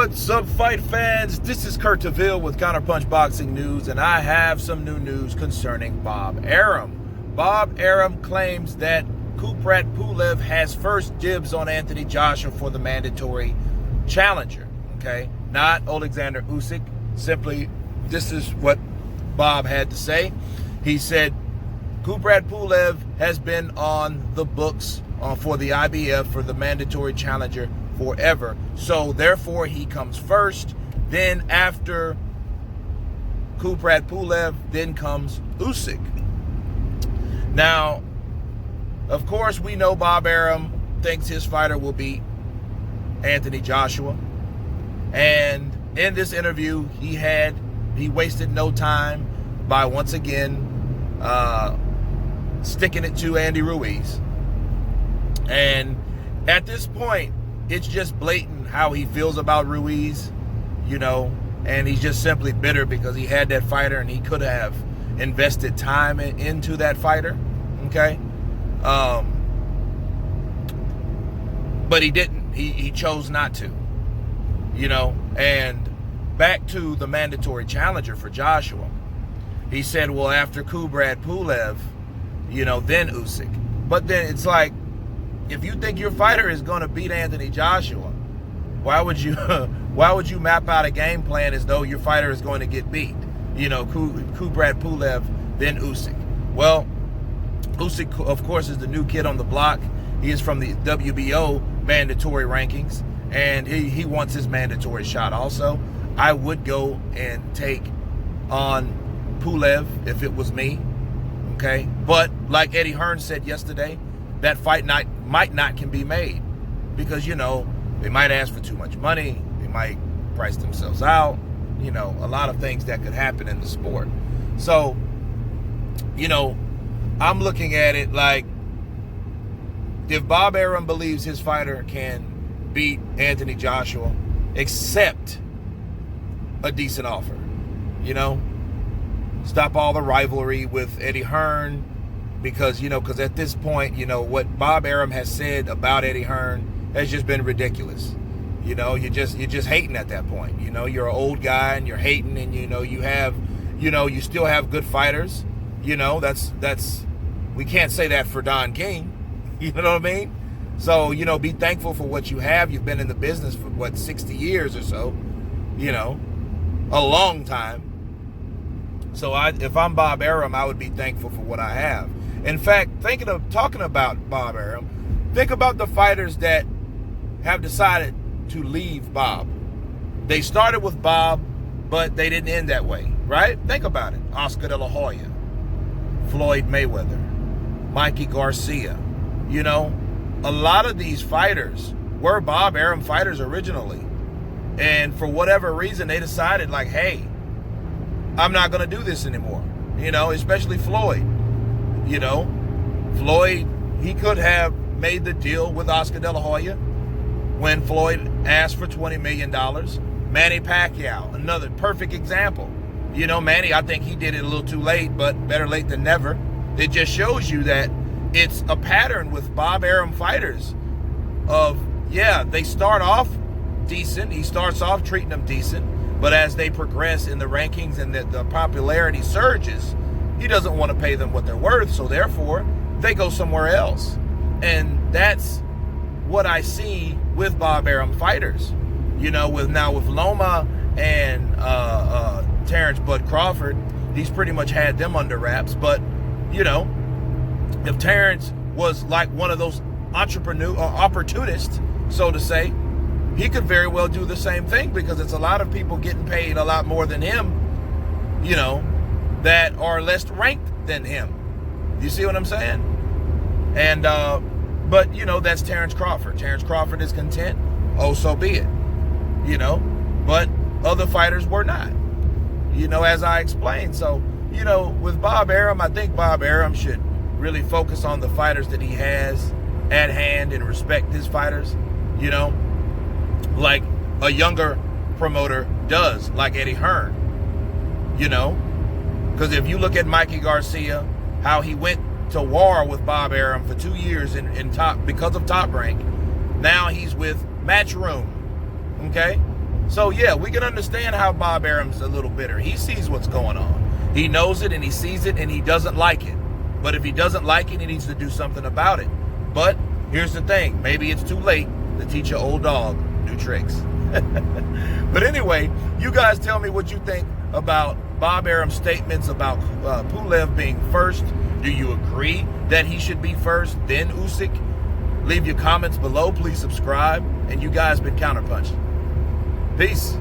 What's up, fight fans? This is Kurt DeVille with Counterpunch Boxing News, and I have some new news concerning Bob Arum. Bob Arum claims that Kubrat Pulev has first dibs on Anthony Joshua for the mandatory challenger. Okay, not Alexander Usyk. Simply, this is what Bob had to say. He said Kubrat Pulev has been on the books for the IBF for the mandatory challenger forever, so therefore he comes first. Then after Kubrat Pulev, then comes Usyk. Now, of course, we know Bob Arum thinks his fighter will beat Anthony Joshua, and in this interview he wasted no time by once again sticking it to Andy Ruiz. And at this point, it's just blatant how he feels about Ruiz, and he's just simply bitter because he had that fighter and he could have invested time into that fighter, okay? But he didn't. He chose not to, and back to the mandatory challenger for Joshua. He said, well, after Kubrat Pulev, then Usyk. But then it's like, if you think your fighter is going to beat Anthony Joshua, why would you map out a game plan as though your fighter is going to get beat? Kubrat Pulev, then Usyk. Well, Usyk, of course, is the new kid on the block. He is from the WBO mandatory rankings, and he wants his mandatory shot also. I would go and take on Pulev if it was me, okay? But like Eddie Hearn said yesterday, that fight might not can be made because, they might ask for too much money. They might price themselves out. A lot of things that could happen in the sport. So, I'm looking at it like, if Bob Arum believes his fighter can beat Anthony Joshua, accept a decent offer, stop all the rivalry with Eddie Hearn, because at this point, what Bob Arum has said about Eddie Hearn has just been ridiculous. You're just hating at that point. You're an old guy and you're hating, and you still have good fighters. That's we can't say that for Don King. You know what I mean? So, be thankful for what you have. You've been in the business for 60 years or so, a long time. So if I'm Bob Arum, I would be thankful for what I have. In fact, talking about Bob Arum, think about the fighters that have decided to leave Bob. They started with Bob, but they didn't end that way, right? Think about it. Oscar De La Hoya, Floyd Mayweather, Mikey Garcia. A lot of these fighters were Bob Arum fighters originally. And for whatever reason, they decided like, hey, I'm not going to do this anymore. Especially Floyd. Floyd, he could have made the deal with Oscar De La Hoya when Floyd asked for $20 million. Manny Pacquiao, another perfect example. Manny, I think he did it a little too late, but better late than never. It just shows you that it's a pattern with Bob Arum fighters of, they start off decent. He starts off treating them decent, but as they progress in the rankings and the popularity surges, he doesn't want to pay them what they're worth, so therefore they go somewhere else. And that's what I see with Bob Arum fighters. With Loma and Terrence Bud Crawford, he's pretty much had them under wraps. But if Terrence was like one of those opportunists, so to say, he could very well do the same thing, because it's a lot of people getting paid a lot more than him, that are less ranked than him. You see what I'm saying? And but that's Terrence Crawford. Terrence Crawford is content. Oh, so be it. But other fighters were not. As I explained. So, with Bob Arum, I think Bob Arum should really focus on the fighters that he has at hand and respect his fighters, like a younger promoter does, like Eddie Hearn, because if you look at Mikey Garcia, how he went to war with Bob Arum for 2 years in top because of Top Rank. Now he's with Matchroom, okay? So yeah, we can understand how Bob Arum's a little bitter. He sees what's going on. He knows it and he sees it and he doesn't like it. But if he doesn't like it, he needs to do something about it. But here's the thing, maybe it's too late to teach an old dog new tricks. But anyway, you guys tell me what you think about Bob Arum's statements about Pulev being first. Do you agree that he should be first, then Usyk? Leave your comments below. Please subscribe. And you guys been Counterpunching. Peace.